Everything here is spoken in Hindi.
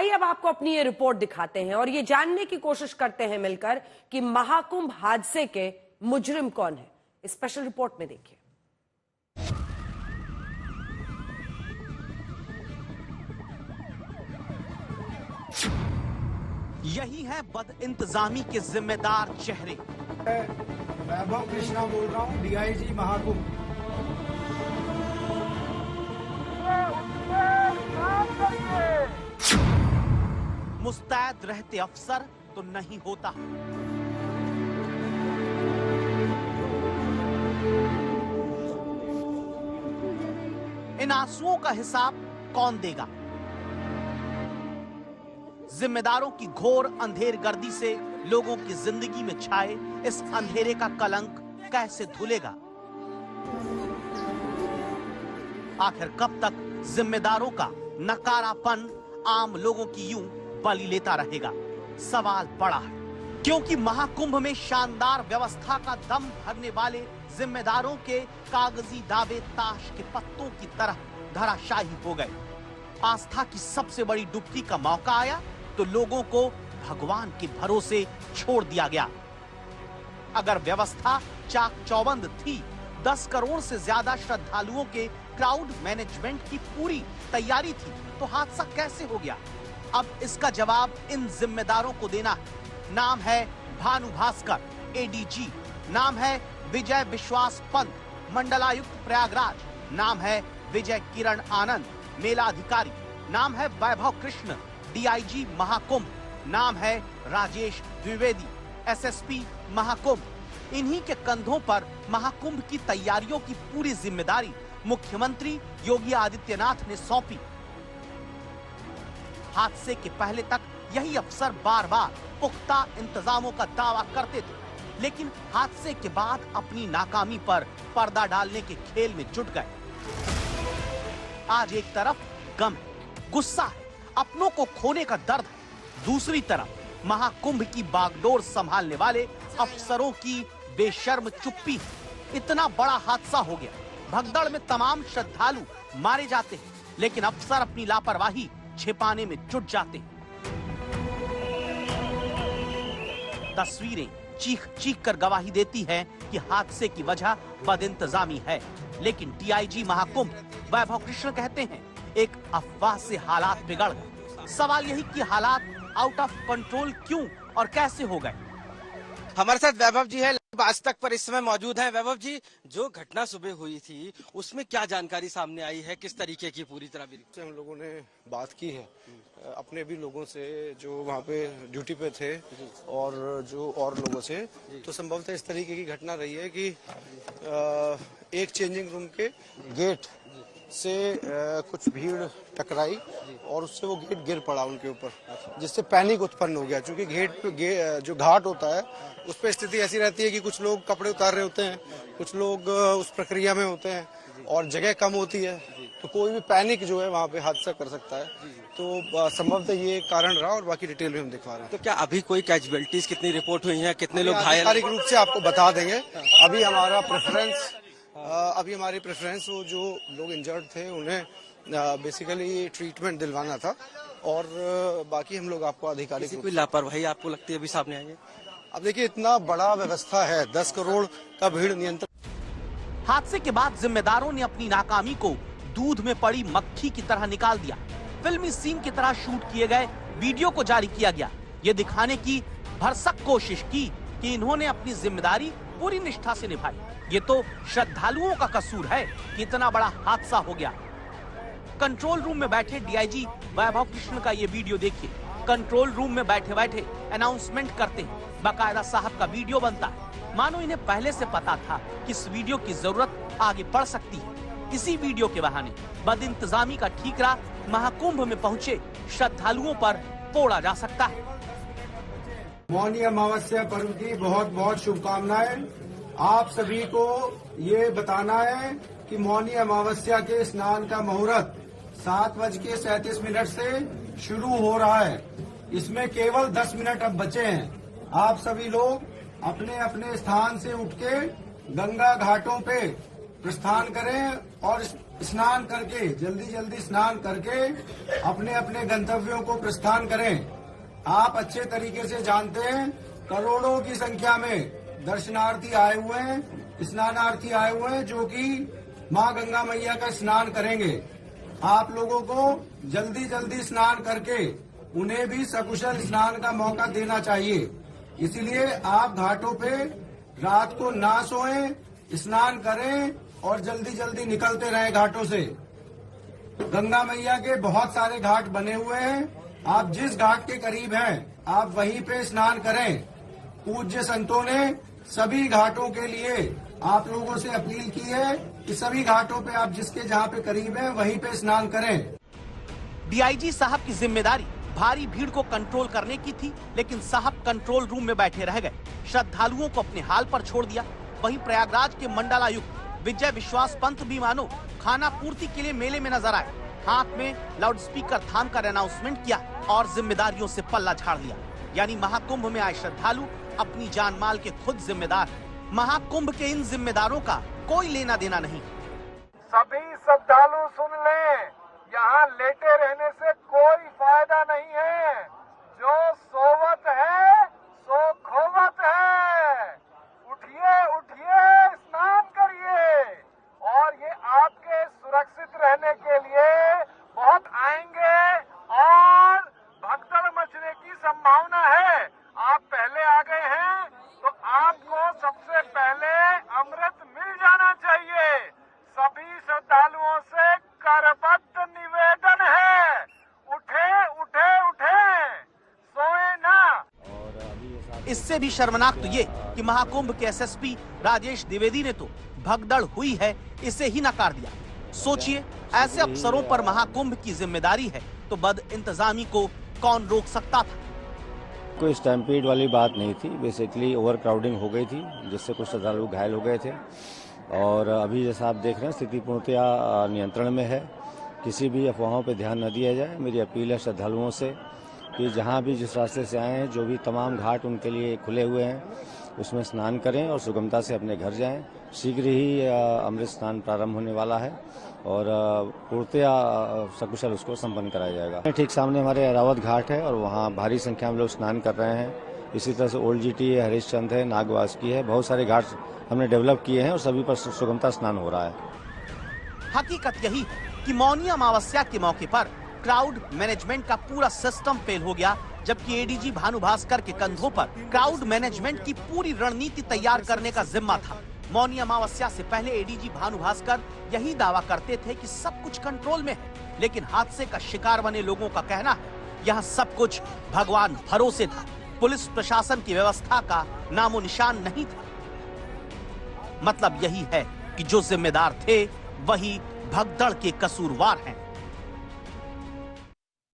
आइए अब आपको अपनी ये रिपोर्ट दिखाते हैं और ये जानने की कोशिश करते हैं मिलकर कि महाकुंभ हादसे के मुजरिम कौन है। इस स्पेशल रिपोर्ट में देखिए। यही है बदइंतजामी के जिम्मेदार चेहरे। वैभव कृष्णा बोल रहा हूँ, डीआईजी महाकुंभ। मुस्तैद रहते अफसर तो नहीं होता। इन आंसुओं का हिसाब कौन देगा? जिम्मेदारों की घोर अंधेरगर्दी से लोगों की जिंदगी में छाए इस अंधेरे का कलंक कैसे धुलेगा? आखिर कब तक जिम्मेदारों का नकारापन आम लोगों की यूं बलि लेता रहेगा? सवाल बड़ा है, क्योंकि महाकुंभ में शानदार व्यवस्था का दम भरने वाले जिम्मेदारों के कागजी दावे ताश के पत्तों की तरह धराशायी हो गए। आस्था की सबसे बड़ी डुबकी का मौका आया तो लोगों को भगवान के भरोसे छोड़ दिया गया। अगर व्यवस्था चाक चौबंद थी, 10 करोड़ से ज्यादा श्रद्धालुओं के क्राउड मैनेजमेंट की पूरी तैयारी थी, तो हादसा कैसे हो गया? अब इसका जवाब इन जिम्मेदारों को देना है। नाम है भानु भास्कर, एडीजी। नाम है विजय विश्वास पंत, मंडलायुक्त प्रयागराज। नाम है विजय किरण आनंद, मेला अधिकारी। नाम है वैभव कृष्ण, डीआईजी महाकुंभ। नाम है राजेश द्विवेदी, एसएसपी महाकुंभ। इन्हीं के कंधों पर महाकुंभ की तैयारियों की पूरी जिम्मेदारी मुख्यमंत्री योगी आदित्यनाथ ने सौंपी। हादसे के पहले तक यही अफसर बार बार पुख्ता इंतजामों का दावा करते थे, लेकिन हादसे के बाद अपनी नाकामी पर पर्दा डालने के खेल में जुट गए। आज एक तरफ गम है, गुस्सा है, अपनों को खोने का दर्द है। दूसरी तरफ महाकुंभ की बागडोर संभालने वाले अफसरों की बेशर्म चुप्पी है। इतना बड़ा हादसा हो गया, भगदड़ में तमाम श्रद्धालु मारे जाते हैं, लेकिन अफसर अपनी लापरवाही छिपाने में जुट जाते हैं। तस्वीरें चीख चीख कर गवाही देती हैं कि हादसे की वजह बदइंतजामी है, लेकिन डीआईजी महाकुंभ वैभव कृष्ण कहते हैं एक अफवाह से हालात बिगड़ गए। सवाल यही कि हालात आउट ऑफ कंट्रोल क्यों और कैसे हो गए? हमारे साथ वैभव जी है, आज तक पर इस समय मौजूद हैं। वैभव जी, जो घटना सुबह हुई थी उसमें क्या जानकारी सामने आई है, किस तरीके की पूरी तरह भी? हम लोगों ने बात की है अपने भी लोगों से जो वहाँ पे ड्यूटी पे थे और जो और लोगों से, तो संभवतः इस तरीके की घटना रही है कि एक चेंजिंग रूम के गेट से कुछ भीड़ टकराई और उससे वो गेट गिर पड़ा उनके ऊपर, जिससे पैनिक उत्पन्न हो गया। क्योंकि जो घाट होता है उस पर स्थिति ऐसी रहती है कि कुछ लोग कपड़े उतार रहे होते हैं, कुछ लोग उस प्रक्रिया में होते हैं और जगह कम होती है, तो कोई भी पैनिक जो है वहाँ पे हादसा कर सकता है। तो संभवतः ये कारण रहा और बाकी डिटेल में हम दिखा रहे हैं। तो क्या अभी कोई कैजुअलिटीज कितनी रिपोर्ट हुई है, कितने लोग घायल? आधिकारिक रूप से आपको बता देंगे। अभी हमारी प्रेफरेंस वो जो लोग इंजर्ड थे उन्हें बेसिकली ट्रीटमेंट दिलवाना था और बाकी हम लोग आपको आधिकारिक कोई लापरवाही आपको लगती है अभी सामने आई है? अब देखिए, इतना बड़ा व्यवस्था है, 10 करोड़ का भीड़ नियंत्रण। हादसे के बाद जिम्मेदारों ने अपनी नाकामी को दूध में पड़ी मक्खी की तरह निकाल दिया। फिल्मी सीन की तरह शूट किए गए वीडियो को जारी किया गया, ये दिखाने की भरसक कोशिश की कि इन्होंने अपनी जिम्मेदारी पूरी निष्ठा से निभाई। ये तो श्रद्धालुओं का कसूर है कि इतना बड़ा हादसा हो गया। कंट्रोल रूम में बैठे डीआईजी वैभव कृष्ण का ये वीडियो देखिए। कंट्रोल रूम में बैठे बैठे अनाउंसमेंट करते हैं, बाकायदा साहब का वीडियो बनता है, मानो इन्हें पहले से पता था कि इस वीडियो की जरूरत आगे पड़ सकती है। इसी वीडियो के बहाने बदइंतजामी का ठीकरा महाकुंभ में पहुंचे श्रद्धालुओं पर पोड़ा जा सकता है। मौनी अमावस्या पर्व की बहुत बहुत शुभकामनाएं। आप सभी को ये बताना है कि मौनी अमावस्या के स्नान का मुहूर्त 7:37 से शुरू हो रहा है। इसमें केवल 10 मिनट अब बचे हैं। आप सभी लोग अपने अपने स्थान से उठ के गंगा घाटों पे प्रस्थान करें और स्नान करके जल्दी स्नान करके अपने अपने गंतव्यों को प्रस्थान करें। आप अच्छे तरीके से जानते हैं करोड़ों की संख्या में दर्शनार्थी आए हुए हैं, स्नानार्थी आए हुए हैं जो कि मां गंगा मैया का स्नान करेंगे। आप लोगों को जल्दी स्नान करके उन्हें भी सकुशल स्नान का मौका देना चाहिए। इसलिए आप घाटों पे रात को ना सोएं, स्नान करें और जल्दी निकलते रहें घाटों से। गंगा मैया के बहुत सारे घाट बने हुए हैं, आप जिस घाट के करीब हैं आप वहीं पे स्नान करें। पूज्य संतों ने सभी घाटों के लिए आप लोगों से अपील की है कि सभी घाटों पे आप जिसके जहाँ पे करीब हैं वहीं पे स्नान करें। डीआईजी साहब की जिम्मेदारी भारी भीड़ को कंट्रोल करने की थी, लेकिन साहब कंट्रोल रूम में बैठे रह गए, श्रद्धालुओं को अपने हाल पर छोड़ दिया। वहीं प्रयागराज के मंडलायुक्त विजय विश्वास पंत भी मानो खाना पूर्ति के लिए मेले में नजर आए। हाथ में लाउडस्पीकर थाम कर अनाउंसमेंट किया और जिम्मेदारियों से पल्ला झाड़ लिया। यानी महाकुंभ में आए श्रद्धालु अपनी जान माल के खुद जिम्मेदार। महाकुंभ के इन जिम्मेदारों का कोई लेना देना नहीं। सभी श्रद्धालु सुन लें, यहाँ लेटे रहने से कोई फायदा नहीं है। जो सोवत है सो खोवत है। उठिए स्नान करिए और ये आपके सुरक्षित रहने के लिए बहुत आएंगे और भगदड़ मचने की संभावना है। आप पहले आ गए हैं तो आपको सबसे पहले अमृत मिल जाना चाहिए। सभी श्रद्धालुओं से करबद्ध निवेदन है, उठे सोए ना। इससे भी शर्मनाक तो ये कि महाकुंभ के एसएसपी राजेश द्विवेदी ने तो भगदड़ हुई है इसे ही नकार दिया। सोचिए, ऐसे अफसरों पर महाकुंभ की जिम्मेदारी है तो बद इंतजामी को कौन रोक सकता था। कोई स्टैम्पीड वाली बात नहीं थी, बेसिकली ओवर क्राउडिंग हो गई थी जिससे कुछ श्रद्धालु घायल हो गए थे। और अभी जैसा आप देख रहे हैं स्थिति पूर्णतया नियंत्रण में है। किसी भी अफवाहों पर ध्यान न दिया जाए। मेरी अपील है श्रद्धालुओं से कि जहां भी जिस रास्ते से आए हैं, जो भी तमाम घाट उनके लिए खुले हुए हैं उसमें स्नान करें और सुगमता से अपने घर जाएं। शीघ्र ही अमृत स्नान प्रारंभ होने वाला है और पूर्णतया सकुशल उसको संपन्न कराया जाएगा। ठीक सामने हमारे अरावत घाट है और वहाँ भारी संख्या में लोग स्नान कर रहे हैं। इसी तरह से ओल्ड जीटी है, हरिश्चंद है, नागवासुकी है, बहुत सारे घाट हमने डेवलप किए हैं और सभी पर सुगमता स्नान हो रहा है। हकीकत यही है कि मौनी अमावस्या के मौके पर क्राउड मैनेजमेंट का पूरा सिस्टम फेल हो गया, जबकि एडीजी भानु भास्कर के कंधों पर क्राउड मैनेजमेंट की पूरी रणनीति तैयार करने का जिम्मा था। मौनी अमावस्या से पहले एडीजी भानु भास्कर यही दावा करते थे कि सब कुछ कंट्रोल में है, लेकिन हादसे का शिकार बने लोगों का कहना है यहाँ सब कुछ भगवान भरोसे था। पुलिस प्रशासन की व्यवस्था का नामो निशान नहीं था। मतलब यही है कि जो जिम्मेदार थे वही भगदड़ के कसूरवार हैं।